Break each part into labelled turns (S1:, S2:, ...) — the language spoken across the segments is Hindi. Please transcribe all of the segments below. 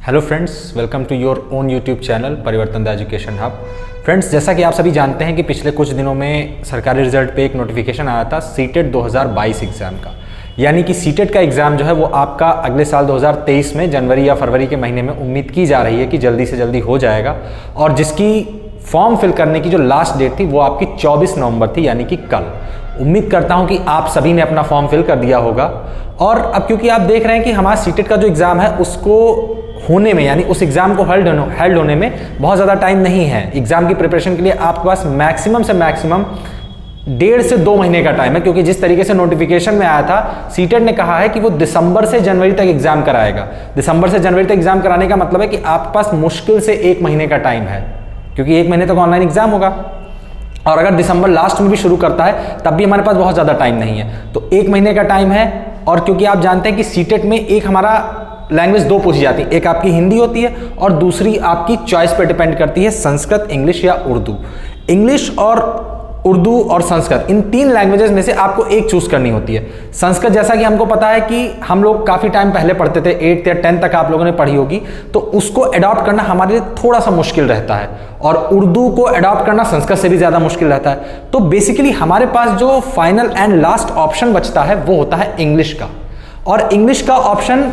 S1: Hello friends, welcome to your own YouTube channel Parivartan the education hub. Friends, जैसा कि आप सभी जानते हैं कि पिछले कुछ दिनों में सरकारी रिजल्ट पे एक नोटिफिकेशन आया था सीटेट 2022 एग्ज़ाम का। यानी कि सीटेट का एग्ज़ाम जो है वो आपका अगले साल 2023 में जनवरी या फरवरी के महीने में उम्मीद की जा रही है कि जल्दी से जल्दी हो जाएगा। और जिसकी फॉर्म फिल करने की जो लास्ट डेट थी वो आपकी 24 नवंबर थी, यानी कि कल। उम्मीद करता हूं कि आप सभी ने अपना फॉर्म फिल कर दिया होगा। और अब क्योंकि आप देख रहे हैं कि हमारा सीटेट का जो एग्ज़ाम है उसको होने में, यानी उस एग्ज़ाम को हेल्ड होने में बहुत ज़्यादा टाइम नहीं है। एग्ज़ाम की प्रिपरेशन के लिए आपके पास मैक्सिमम से मैक्सिमम 1.5 से 2 महीने का टाइम है। क्योंकि जिस तरीके से नोटिफिकेशन में आया था, सीटेट ने कहा है कि वो दिसंबर से जनवरी तक एग्ज़ाम कराएगा। दिसंबर से जनवरी तक एग्ज़ाम कराने का मतलब है कि आपके पास मुश्किल से 1 महीने का टाइम है, क्योंकि 1 महीने तक ऑनलाइन एग्ज़ाम होगा। और अगर दिसंबर लास्ट में भी शुरू करता है तब भी हमारे पास बहुत ज़्यादा टाइम नहीं है, तो 1 महीने का टाइम है। और क्योंकि आप जानते हैं कि सीटेट में एक हमारा लैंग्वेज 2 पूछी जाती है, एक आपकी हिंदी होती है और दूसरी आपकी चॉइस पर डिपेंड करती है, संस्कृत, इंग्लिश या उर्दू। इंग्लिश और उर्दू और संस्कृत, इन 3 लैंग्वेजेस में से आपको एक चूज करनी होती है। संस्कृत जैसा कि हमको पता है कि हम लोग काफ़ी टाइम पहले पढ़ते थे, 8th या 10th तक आप लोगों ने पढ़ी होगी, तो उसको अडॉप्ट करना हमारे लिए थोड़ा सा मुश्किल रहता है। और उर्दू को अडॉप्ट करना संस्कृत से भी ज़्यादा मुश्किल रहता है। तो बेसिकली हमारे पास जो फाइनल एंड लास्ट ऑप्शन बचता है वो होता है इंग्लिश का। और इंग्लिश का ऑप्शन,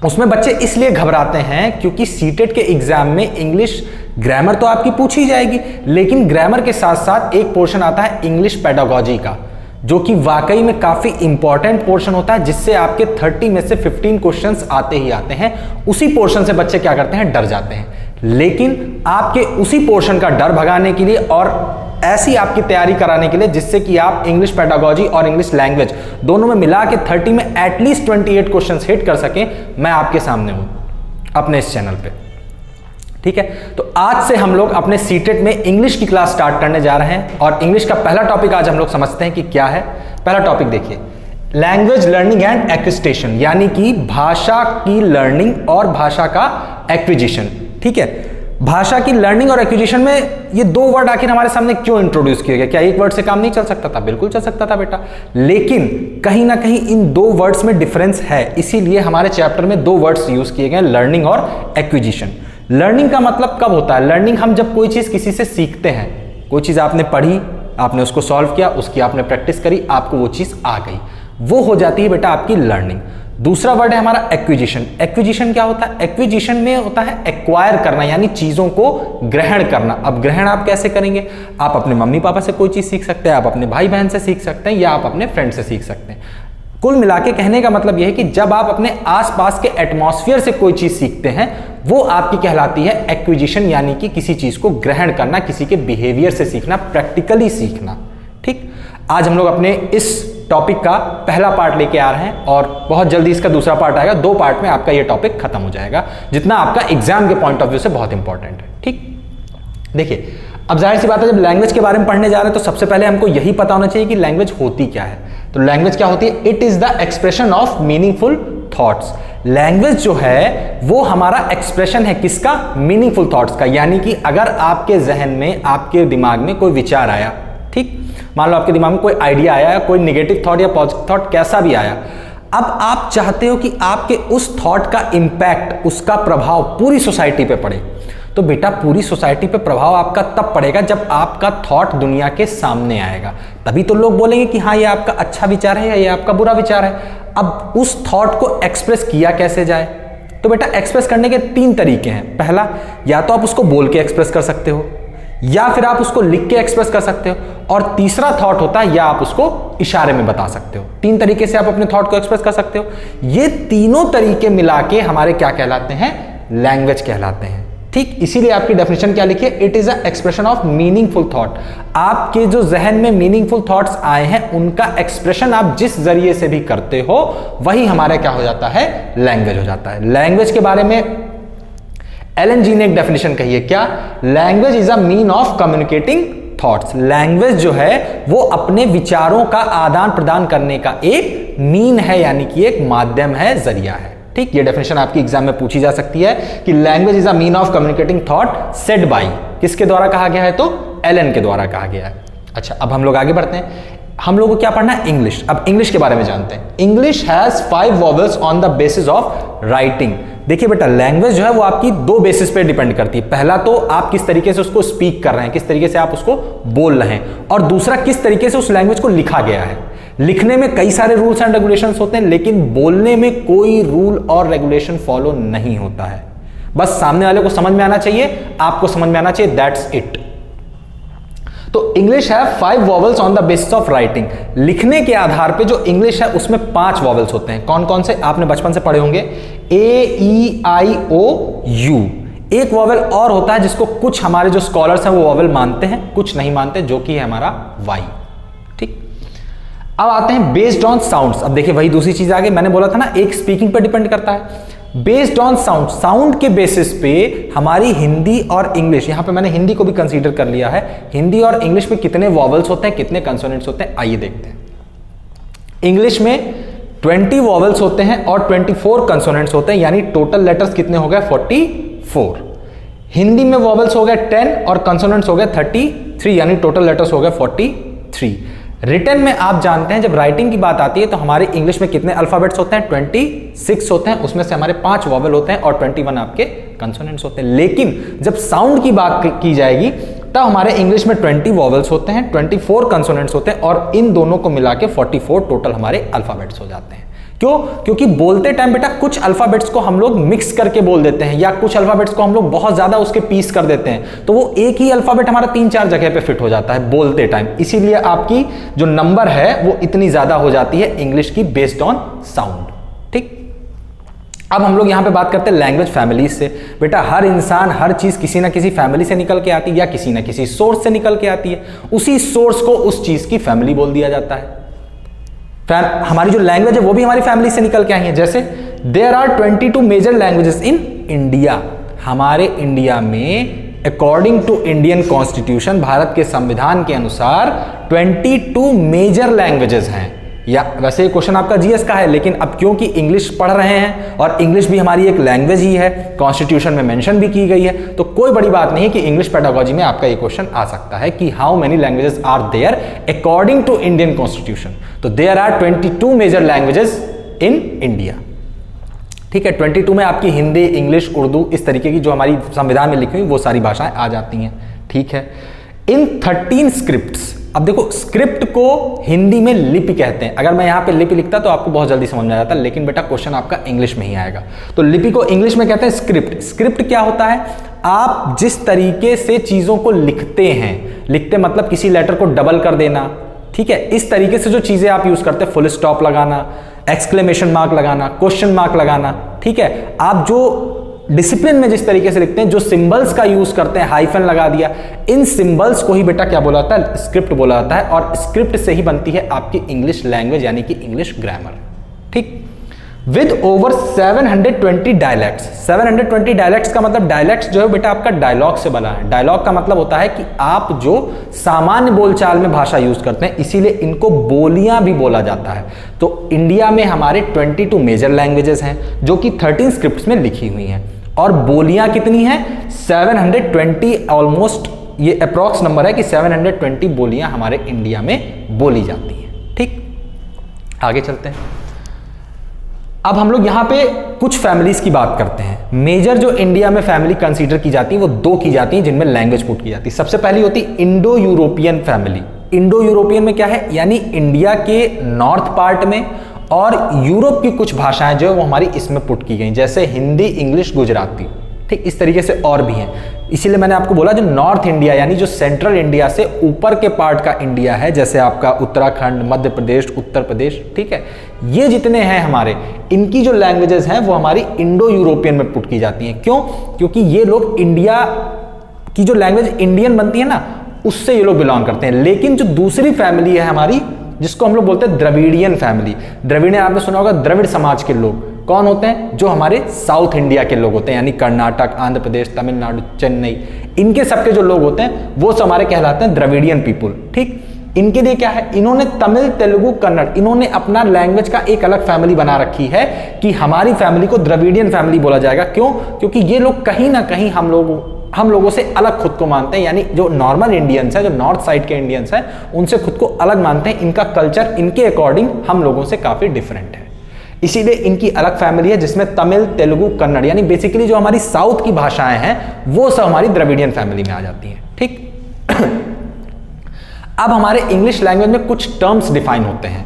S1: उसमें बच्चे इसलिए घबराते हैं क्योंकि सीटेट के एग्जाम में इंग्लिश ग्रामर तो आपकी पूछी जाएगी, लेकिन ग्रामर के साथ साथ एक पोर्शन आता है इंग्लिश पेडागोजी का, जो कि वाकई में काफी इंपॉर्टेंट पोर्शन होता है, जिससे आपके 30 में से 15 क्वेश्चंस आते ही आते हैं। उसी पोर्शन से बच्चे क्या करते हैं, डर जाते हैं। लेकिन आपके उसी पोर्शन का डर भगाने के लिए और ऐसी आपकी तैयारी कराने के लिए जिससे कि आप इंग्लिश पेडागोजी और इंग्लिश लैंग्वेज दोनों में मिला के 30 में एटलीस्ट 28 क्वेश्चंस हिट कर सकें, मैं आपके सामने हूं अपने इस चैनल पे। ठीक है, तो आज से हम लोग अपने सीटेट में इंग्लिश की क्लास स्टार्ट करने जा रहे हैं। और इंग्लिश का पहला टॉपिक आज हम लोग समझते हैं कि क्या है। पहला टॉपिक देखिए, लैंग्वेज लर्निंग एंड एक्विजिशन, यानी कि भाषा की लर्निंग और भाषा का एक्विजिशन। ठीक है, भाषा की लर्निंग और एक्विजिशन में ये 2 वर्ड आखिर हमारे सामने क्यों इंट्रोड्यूस किए गए? क्या एक वर्ड से काम नहीं चल सकता था? बिल्कुल चल सकता था बेटा, लेकिन कहीं ना कहीं इन 2 वर्ड्स में डिफरेंस है। इसीलिए हमारे चैप्टर में 2 वर्ड्स यूज किए गए, लर्निंग और एक्विजिशन। लर्निंग का मतलब कब होता है? लर्निंग हम जब कोई चीज किसी से सीखते हैं, कोई चीज आपने पढ़ी, आपने उसको सॉल्व किया, उसकी आपने प्रैक्टिस करी, आपको वो चीज आ गई, वो हो जाती है बेटा आपकी लर्निंग। दूसरा वर्ड है हमारा एक्विजिशन। एक्विजिशन क्या होता है? एक्विजिशन में होता है एक्वायर करना, यानी चीजों को ग्रहण करना। अब ग्रहण आप कैसे करेंगे? आप अपने मम्मी पापा से कोई चीज सीख सकते हैं, आप अपने भाई बहन से सीख सकते हैं, या आप अपने फ्रेंड से सीख सकते हैं। कुल मिला के कहने का मतलब यह है कि जब आप अपने आसपास के एटमॉस्फेयर से कोई चीज सीखते हैं, वो आपकी कहलाती है एक्विजिशन, यानी कि किसी चीज को ग्रहण करना, किसी के बिहेवियर से सीखना, प्रैक्टिकली सीखना। ठीक, आज हम लोग अपने इस टॉपिक का पहला पार्ट लेके आ रहे हैं और बहुत जल्दी इसका दूसरा पार्ट आएगा। 2 पार्ट में आपका ये टॉपिक खत्म हो जाएगा, जितना आपका एग्जाम के पॉइंट ऑफ व्यू से बहुत इंपॉर्टेंट है। ठीक, देखिए, अब जाहिर सी बात है, जब लैंग्वेज के बारे में पढ़ने जा रहे हैं तो सबसे पहले हमको यही पता होना चाहिए कि लैंग्वेज होती क्या है। तो लैंग्वेज क्या होती है? It is the expression of meaningful thoughts. Language जो है वो हमारा एक्सप्रेशन है, किसका? मीनिंगफुल थॉट्स का। यानी कि अगर आपके जहन में, आपके दिमाग में कोई विचार आया, ठीक, मान लो आपके दिमाग में कोई आइडिया आया, कोई निगेटिव थॉट या पॉजिटिव थॉट कैसा भी आया, अब आप चाहते हो कि आपके उस थॉट का इंपैक्ट, उसका प्रभाव पूरी सोसाइटी पे पड़े। तो बेटा, पूरी सोसाइटी पे प्रभाव आपका तब पड़ेगा जब आपका थॉट दुनिया के सामने आएगा, तभी तो लोग बोलेंगे कि हाँ, ये आपका अच्छा विचार है या ये आपका बुरा विचार है। अब उस थॉट को एक्सप्रेस किया कैसे जाए? तो बेटा, एक्सप्रेस करने के 3 तरीके हैं। पहला, या तो आप उसको बोल के एक्सप्रेस कर सकते हो, या फिर आप उसको लिख के एक्सप्रेस कर सकते हो, और तीसरा थॉट होता है या आप उसको इशारे में बता सकते हो। 3 तरीके से आप अपने थॉट को एक्सप्रेस कर सकते हो। ये तीनों तरीके मिला के हमारे क्या कहलाते हैं? लैंग्वेज कहलाते हैं। ठीक, इसीलिए आपकी डेफिनेशन क्या लिखी है? It is a expression of meaningful thought. आपके जो जहन में मीनिंगफुल थॉट्स आए हैं, उनका एक्सप्रेशन आप जिस जरिए से भी करते हो, वही हमारा क्या हो जाता है? लैंग्वेज हो जाता है। लैंग्वेज के बारे में एलन जी ने एक डेफिनेशन कही है, क्या? Language is a mean of communicating thoughts. Language जो है वो अपने विचारों का आदान प्रदान करने का एक मीन है, यानी कि एक माध्यम है, जरिया है। ठीक, ये डेफिनेशन आपकी एग्जाम में पूछी जा सकती है कि language is a mean of communicating thought said bye, किसके द्वारा कहा गया है? तो एलन के द्वारा कहा गया है। अच्छा, अब हम लोग आगे बढ़ते हैं। हम लोगों को क्या पढ़ना है? इंग्लिश। अब इंग्लिश के बारे में जानते हैं। English has 5 vowels on the basis of writing. देखिए बेटा, लैंग्वेज जो है वो आपकी दो बेसिस पे डिपेंड करती है। पहला तो आप किस तरीके से उसको स्पीक कर रहे हैं, किस तरीके से आप उसको बोल रहे हैं, और दूसरा किस तरीके से उस लैंग्वेज को लिखा गया है। लिखने में कई सारे रूल्स एंड रेगुलेशंस होते हैं, लेकिन बोलने में कोई रूल और रेगुलेशन फॉलो नहीं होता है। बस सामने वाले को समझ में आना चाहिए, आपको समझ में आना चाहिए, दैट्स इट। तो इंग्लिश है 5 vowels on the basis of writing. लिखने के आधार पे जो इंग्लिश है उसमें 5 वॉवल्स होते हैं। कौन कौन से आपने बचपन से पढ़े होंगे? ए, ई, आई, ओ, यू। एक वॉवल और होता है जिसको कुछ हमारे जो स्कॉलर्स हैं वो वॉवल मानते हैं, कुछ नहीं मानते, जो कि है हमारा वाई। ठीक, अब आते हैं बेस्ड ऑन साउंड्स। अब देखिए वही दूसरी चीज आ गई, मैंने बोला था ना एक स्पीकिंग पे डिपेंड करता है। बेस्ड ऑन साउंड, साउंड के बेसिस पे हमारी हिंदी और इंग्लिश, यहां पे मैंने हिंदी को भी कंसीडर कर लिया है, हिंदी और इंग्लिश में कितने वॉवल्स होते हैं, कितने कंसोनेंट्स होते हैं, आइए देखते हैं। इंग्लिश में 20 वॉवल्स होते हैं और 24 कंसोनेंट्स होते हैं, यानी टोटल लेटर्स कितने हो गए? 44। हिंदी में वॉवल्स हो गए 10 और कंसोनेंट्स हो गए 33, यानी टोटल लेटर्स हो गए 43। रिटन में आप जानते हैं जब राइटिंग की बात आती है तो हमारे इंग्लिश में कितने अल्फाबेट्स होते हैं? 26 होते हैं, उसमें से हमारे 5 वॉवल होते हैं और 21 आपके कंसोनेंट्स होते हैं। लेकिन जब साउंड की बात की जाएगी तब हमारे इंग्लिश में 20 वॉवल्स होते हैं, 24 कंसोनेंट्स होते हैं, और इन दोनों को मिला के 44 टोटल हमारे अल्फाबेट्स हो जाते हैं। क्यों? क्योंकि बोलते टाइम बेटा कुछ अल्फाबेट्स को हम लोग मिक्स करके बोल देते हैं, या कुछ अल्फाबेट्स को हम लोग बहुत ज्यादा उसके पीस कर देते हैं, तो वो एक ही अल्फाबेट हमारा 3-4 जगह पे फिट हो जाता है बोलते टाइम। इसीलिए आपकी जो नंबर है वो इतनी ज्यादा हो जाती है इंग्लिश की बेस्ड ऑन साउंड। ठीक, अब हम लोग यहां पे बात करते हैं लैंग्वेज फैमिलीज से। बेटा हर इंसान, हर चीज किसी ना किसी फैमिली से निकल के आती है या किसी ना किसी सोर्स से निकल के आती है, उसी सोर्स को उस चीज की फैमिली बोल दिया जाता है। हमारी जो लैंग्वेज है वो भी हमारी फैमिली से निकल के आई है। जैसे there are 22 major languages in India. हमारे इंडिया में according to Indian constitution, Bharat के संविधान के अनुसार 22 मेजर लैंग्वेजेस हैं। या वैसे ये क्वेश्चन आपका जीएस का है, लेकिन अब क्योंकि इंग्लिश पढ़ रहे हैं और इंग्लिश भी हमारी एक लैंग्वेज ही है, कॉन्स्टिट्यूशन में मेंशन भी की गई है, तो कोई बड़ी बात नहीं है कि इंग्लिश पेडागोजी में आपका ये क्वेश्चन आ सकता है कि how many languages are there according to Indian constitution. तो there are 22 major languages in India. ठीक है, 22 में आपकी हिंदी, इंग्लिश, उर्दू, इस तरीके की जो हमारी संविधान में लिखी हुई वो सारी भाषाएं आ जाती हैं। ठीक है, इन 13 स्क्रिप्ट्स। अब देखो स्क्रिप्ट को हिंदी में लिपि कहते हैं। अगर मैं यहां पे लिपि लिखता तो आपको बहुत जल्दी समझ में आ जाता, लेकिन बेटा क्वेश्चन आपका इंग्लिश में ही आएगा। तो लिपि को इंग्लिश में कहते हैं स्क्रिप्ट। स्क्रिप्ट क्या होता है? आप जिस तरीके से चीजों को लिखते हैं, लिखते मतलब किसी लेटर को डबल कर देना, ठीक है, इस तरीके से जो चीजें आप यूज करते हैं, फुल स्टॉप लगाना, एक्सक्लेमेशन मार्क लगाना, क्वेश्चन मार्क लगाना, ठीक है, आप जो डिसिप्लिन में जिस तरीके से लिखते हैं, जो सिंबल्स का यूज करते हैं, हाइफन लगा दिया, इन सिंबल्स को ही बेटा क्या बोला जाता है? स्क्रिप्ट बोला जाता है। और स्क्रिप्ट से ही बनती है आपकी इंग्लिश लैंग्वेज, यानी कि इंग्लिश ग्रामर। ठीक, विद ओवर 720 डायलैक्ट्स। 720 डायलैक्ट्स का मतलब, डायलैक्ट्स जो है बेटा आपका डायलॉग से बना है। डायलॉग का मतलब होता है कि आप जो सामान्य बोलचाल में भाषा यूज करते हैं, इसीलिए इनको बोलियां भी बोला जाता है। तो इंडिया में हमारे 22 मेजर लैंग्वेजेस हैं जो कि 13 स्क्रिप्ट्स में लिखी हुई हैं, और बोलियां कितनी हैं? 720। ऑलमोस्ट ये अप्रॉक्स नंबर है कि 720 बोलियां हमारे इंडिया में बोली जाती हैं। ठीक, आगे चलते हैं। अब हम लोग यहां पे कुछ फैमिलीज की बात करते हैं। मेजर जो इंडिया में फैमिली कंसीडर की जाती है वो 2 की जाती है जिनमें लैंग्वेज पुट की जाती है। सबसे पहली होती है Indo European family. Indo European में क्या है? यानी इंडिया के नॉर्थ पार्ट में और यूरोप की कुछ भाषाएं जो है वो हमारी इसमें पुट की गई, जैसे हिंदी, इंग्लिश, गुजराती। ठीक, इस तरीके से और भी हैं। इसीलिए मैंने आपको बोला जो नॉर्थ इंडिया यानी जो सेंट्रल इंडिया से ऊपर के पार्ट का इंडिया है, जैसे आपका उत्तराखंड, मध्य प्रदेश, उत्तर प्रदेश, ठीक है, ये जितने हैं हमारे, इनकी जो लैंग्वेजेस हैं वो हमारी इंडो यूरोपियन में पुट की जाती हैं। क्यों? क्योंकि ये लोग इंडिया की जो लैंग्वेज इंडियन बनती है ना, उससे ये लोग बिलोंग करते हैं। लेकिन जो दूसरी फैमिली है हमारी, जिसको हम लोग बोलते हैं द्रविडियन फैमिली। द्रविडियन आपने सुना होगा, द्रविड़ समाज के लोग कौन होते हैं? जो हमारे साउथ इंडिया के लोग होते हैं, यानी कर्नाटक, आंध्र प्रदेश, तमिलनाडु, चेन्नई, इनके सबके जो लोग होते हैं वो सब हमारे कहलाते हैं द्रविडियन पीपुल। ठीक, इनके लिए क्या है? इन्होंने तमिल, तेलुगु, कन्नड़, इन्होंने अपना लैंग्वेज का एक अलग फैमिली बना रखी है कि हमारी फैमिली को द्रविडियन फैमिली बोला जाएगा। क्यों? क्योंकि ये लोग कहीं ना कहीं हम लोगों से अलग खुद को मानते हैं, यानी जो नॉर्मल इंडियंस हैं, जो नॉर्थ साइड के इंडियंस हैं, उनसे खुद को अलग मानते हैं। इनका कल्चर इनके अकॉर्डिंग हम लोगों से काफी डिफरेंट है। इसीलिए इनकी अलग फैमिली है जिसमें तमिल, तेलुगु, कन्नड़ यानी बेसिकली जो हमारी साउथ की भाषाएं हैं वो सब हमारी द्रविडियन फैमिली में आ जाती हैं। ठीक अब हमारे इंग्लिश लैंग्वेज में कुछ टर्म्स डिफाइन होते हैं,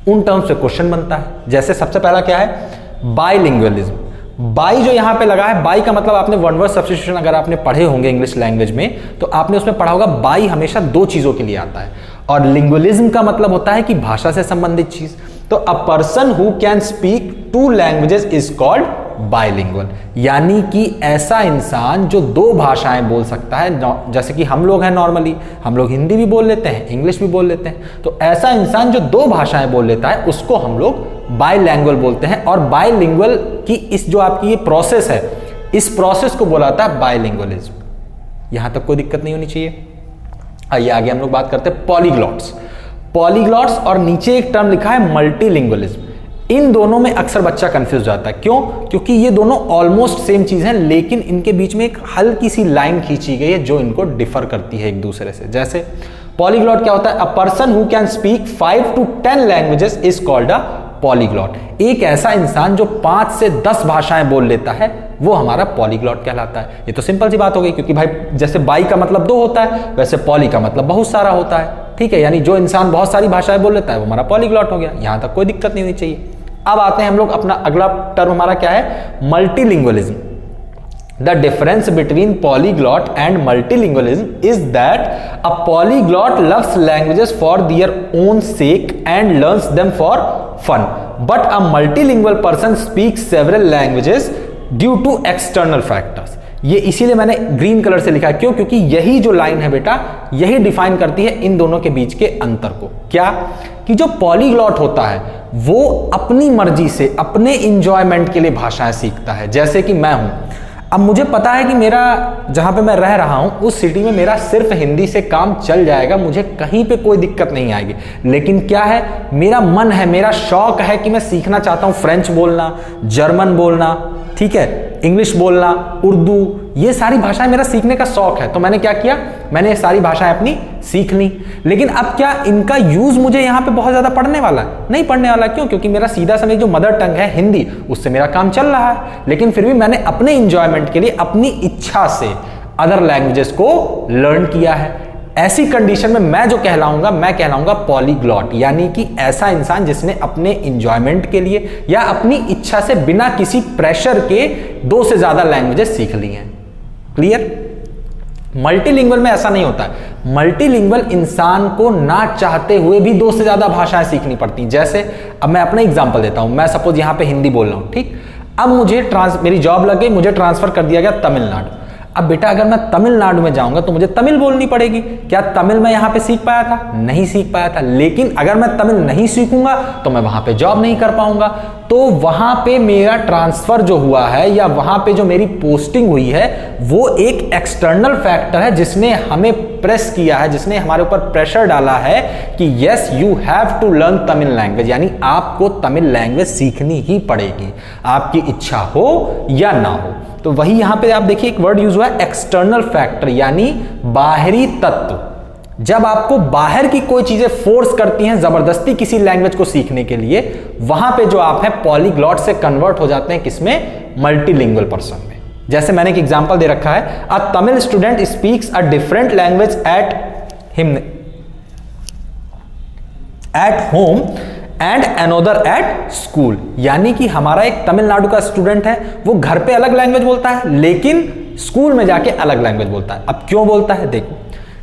S1: उन टर्म्स पे क्वेश्चन बनता है। जैसे सबसे पहला क्या है, बाइलिंगुअलिज्म। बाई जो यहां पे लगा है, बाई का मतलब आपने वन वर्ड सब्स्टिट्यूशन अगर आपने पढ़े होंगे इंग्लिश लैंग्वेज में तो आपने उसमें पढ़ा होगा, बाई हमेशा दो चीजों के लिए आता है। और लिंगुअलिज्म का मतलब होता है कि भाषा से संबंधित चीज। तो a person who can speak to languages is called bilingual, यानी कि ऐसा इंसान जो दो भाषाएं बोल सकता है। जैसे कि हम लोग हैं, नॉर्मली हम लोग हिंदी भी बोल लेते हैं, इंग्लिश भी बोल लेते हैं, तो ऐसा इंसान जो दो भाषाएं बोल लेता है उसको हम लोग बाइलैंग्युअल बोलते हैं। और बाइलिंगुअल की इस जो आपकी ये प्रोसेस है, इस प्रोसेस को बोला जाता है बाइलिंगुअलिज्म। यहां तक कोई दिक्कत नहीं होनी चाहिए। आइए आगे हम लोग बात करते हैं पॉलीग्लॉट्स। पॉलीग्लॉट्स और नीचे एक टर्म लिखा है मल्टीलिंगुअलिज्म। इन दोनों में अक्सर बच्चा कंफ्यूज हो जाता है। क्यों? क्योंकि ये दोनों ऑलमोस्ट सेम चीज है, लेकिन इनके बीच में एक हल्की सी लाइन खींची गई है जो इनको डिफर करती है एक दूसरे से। जैसे पॉलीग्लॉट क्या होता है, a person who can speak 5 to 10 languages is called a polyglot. एक ऐसा इंसान जो 5 से 10 भाषाएं बोल लेता है वो हमारा पॉलीग्लॉट कहलाता है। ये तो सिंपल सी बात हो गई, क्योंकि भाई जैसे बाई का मतलब 2 होता है, वैसे पॉली का मतलब बहुत सारा होता है। ठीक है, यानी जो इंसान बहुत सारी भाषाएं बोल लेता है वो हमारा पॉलीग्लॉट हो गया। यहां तक कोई दिक्कत नहीं होनी चाहिए। अब आते हैं हम लोग, अपना अगला टर्म हमारा क्या है, multilingualism. The difference between polyglot and multilingualism is that a polyglot loves languages for their own sake and learns them for fun, but a multilingual person speaks several languages due to external factors. ये इसीलिए मैंने ग्रीन कलर से लिखा है। क्यों? क्योंकि यही जो लाइन है बेटा, यही डिफाइन करती है इन दोनों के बीच के अंतर को। क्या? कि जो पॉलीग्लॉट होता है वो अपनी मर्जी से, अपने इंजॉयमेंट के लिए भाषाएं सीखता है। जैसे कि मैं हूं, अब मुझे पता है कि मेरा जहां पे मैं रह रहा हूं उस सिटी में मेरा सिर्फ हिंदी से काम चल जाएगा, मुझे कहीं पे कोई दिक्कत नहीं आएगी। लेकिन क्या है, मेरा मन है, मेरा शौक है कि मैं सीखना चाहता हूं फ्रेंच बोलना, जर्मन बोलना, ठीक है, इंग्लिश बोलना, उर्दू, ये सारी भाषाएं मेरा सीखने का शौक है। तो मैंने क्या किया, मैंने ये सारी भाषाएं अपनी सीख ली। लेकिन अब क्या इनका यूज मुझे यहाँ पे बहुत ज्यादा पढ़ने वाला है? नहीं पढ़ने वाला। क्यों? क्योंकि मेरा सीधा समय जो मदर टंग है हिंदी, उससे मेरा काम चल रहा है। लेकिन फिर भी मैंने अपने इंजॉयमेंट के लिए, अपनी इच्छा से अदर लैंग्वेजेस को लर्न किया है। ऐसी कंडीशन में मैं जो कहलाऊंगा, मैं कहलाऊंगा पॉलीग्लॉट, यानी कि ऐसा इंसान जिसने अपने इंजॉयमेंट के लिए या अपनी इच्छा से बिना किसी प्रेशर के 2 से ज्यादा लैंग्वेजेस सीख ली हैं। क्लियर? मल्टीलिंगुअल में ऐसा नहीं होता है। मल्टीलिंगुअल इंसान को ना चाहते हुए भी 2 से ज्यादा भाषाएं सीखनी पड़ती हैं। जैसे अब मैं अपना एग्जांपल देता हूं, मैं सपोज यहां पे हिंदी बोल रहा हूं, ठीक, अब मुझे मेरी जॉब लग गई, मुझे ट्रांसफर कर दिया गया तमिलनाडु। अब बेटा अगर मैं तमिलनाडु में जाऊंगा तो मुझे तमिल बोलनी पड़ेगी। क्या तमिल मैं यहां पे सीख पाया था? नहीं सीख पाया था। लेकिन अगर मैं तमिल नहीं सीखूंगा तो मैं वहां पे जॉब नहीं कर पाऊंगा। तो वहां पे मेरा ट्रांसफर जो हुआ है या वहां पे जो मेरी पोस्टिंग हुई है वो एक एक्सटर्नल फैक्टर है जिसने हमें प्रेस किया है, जिसने हमारे ऊपर प्रेशर डाला है कि yes you have to learn Tamil language, यानी आपको तमिल लैंग्वेज सीखनी ही पड़ेगी, आपकी इच्छा हो या ना हो। तो वही यहां पे आप देखिए एक वर्ड यूज हुआ है, एक्सटर्नल फैक्टर, यानी बाहरी तत्व। जब आपको बाहर की कोई चीजें फोर्स करती हैं जबरदस्ती किसी लैंग्वेज को सीखने के लिए, वहां पे जो आप हैं पॉलीग्लॉट से कन्वर्ट हो जाते हैं किसमें? मल्टीलिंगुअल पर्सन में। जैसे मैंने एक एग्जांपल दे रखा है, a Tamil student speaks a different language at home and another at school. यानी कि हमारा एक तमिलनाडु का स्टूडेंट है, वो घर पे अलग लैंग्वेज बोलता है लेकिन स्कूल में जाके अलग लैंग्वेज बोलता है। अब क्यों बोलता है? देखो,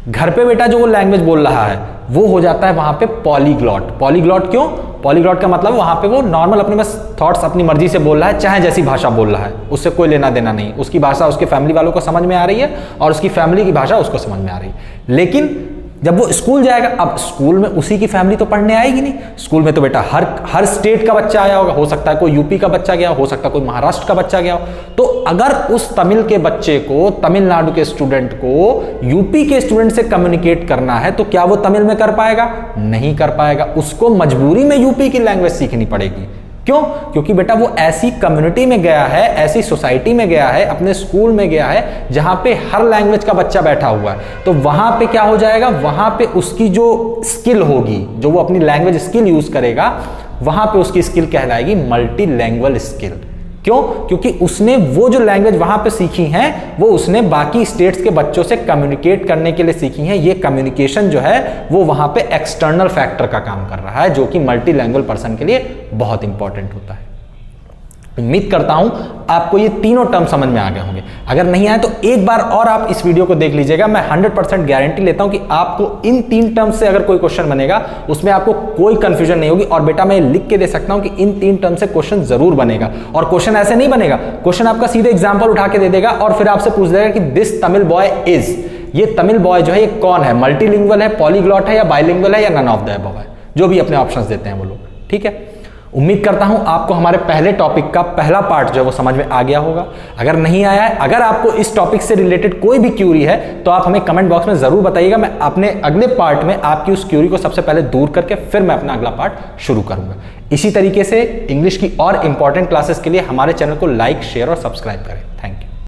S1: घर पे बेटा जो वो लैंग्वेज बोल रहा है वो हो जाता है वहां पे पॉलीग्लॉट। पॉलीग्लॉट क्यों? पॉलीग्लॉट का मतलब वहां पे वो नॉर्मल अपने बस थॉट्स अपनी मर्जी से बोल रहा है, चाहे जैसी भाषा बोल रहा है, उससे कोई लेना देना नहीं। उसकी भाषा उसके फैमिली वालों को समझ में आ रही है और उसकी फैमिली की भाषा उसको समझ में आ रही है। लेकिन जब वो स्कूल जाएगा, अब स्कूल में उसी की फैमिली तो पढ़ने आएगी नहीं। स्कूल में तो बेटा हर स्टेट का बच्चा आया होगा, हो सकता है कोई यूपी का बच्चा गया, हो सकता है कोई महाराष्ट्र का बच्चा गया हो। तो अगर उस तमिल के बच्चे को, तमिलनाडु के स्टूडेंट को यूपी के स्टूडेंट से कम्युनिकेट करना है तो क्या वो तमिल में कर पाएगा? नहीं कर पाएगा। उसको मजबूरी में यूपी की लैंग्वेज सीखनी पड़ेगी। क्यों? क्योंकि बेटा वो ऐसी कम्युनिटी में गया है, ऐसी सोसाइटी में गया है, अपने स्कूल में गया है जहां पे हर लैंग्वेज का बच्चा बैठा हुआ है। तो वहां पे क्या हो जाएगा, वहां पे उसकी जो स्किल होगी, जो वो अपनी लैंग्वेज स्किल यूज करेगा, वहां पे उसकी स्किल कहलाएगी मल्टीलैंग्वेज स्किल। क्यों? क्योंकि उसने वो जो लैंग्वेज वहां पे सीखी हैं वो उसने बाकी स्टेट्स के बच्चों से कम्युनिकेट करने के लिए सीखी हैं। ये कम्युनिकेशन जो है वो वहां पे एक्सटर्नल फैक्टर का काम कर रहा है, जो कि मल्टीलैंग्वेज पर्सन के लिए बहुत इंपॉर्टेंट होता है। उम्मीद करता हूं आपको ये तीनों टर्म समझ में आ गए होंगे। अगर नहीं आए तो एक बार और आप इस वीडियो को देख लीजिएगा। मैं 100% गारंटी लेता हूं कि आपको इन 3 टर्म्स से अगर कोई क्वेश्चन बनेगा उसमें आपको कोई कंफ्यूजन नहीं होगी। और बेटा मैं लिख के दे सकता हूं कि इन 3 टर्म से क्वेश्चन जरूर बनेगा। और क्वेश्चन ऐसे नहीं बनेगा, क्वेश्चन आपका सीधे एग्जाम्पल उठा के दे देगा और फिर आपसे पूछ देगा कि दिस तमिल बॉय इज, ये तमिल बॉय जो है ये कौन है, मल्टीलिंगुअल है, पॉलीग्लॉट है या बाइलिंगुअल है या नन ऑफ द अबव है, जो भी अपने ऑप्शंस देते हैं वो लोग। ठीक है, उम्मीद करता हूं आपको हमारे पहले टॉपिक का पहला पार्ट जो है वो समझ में आ गया होगा। अगर नहीं आया है, अगर आपको इस टॉपिक से रिलेटेड कोई भी क्यूरी है तो आप हमें कमेंट बॉक्स में जरूर बताइएगा। मैं अपने अगले पार्ट में आपकी उस क्यूरी को सबसे पहले दूर करके फिर मैं अपना अगला पार्ट शुरू करूंगा। इसी तरीके से इंग्लिश की और इंपॉर्टेंट क्लासेस के लिए हमारे चैनल को लाइक, शेयर और सब्सक्राइब करें। Thank you.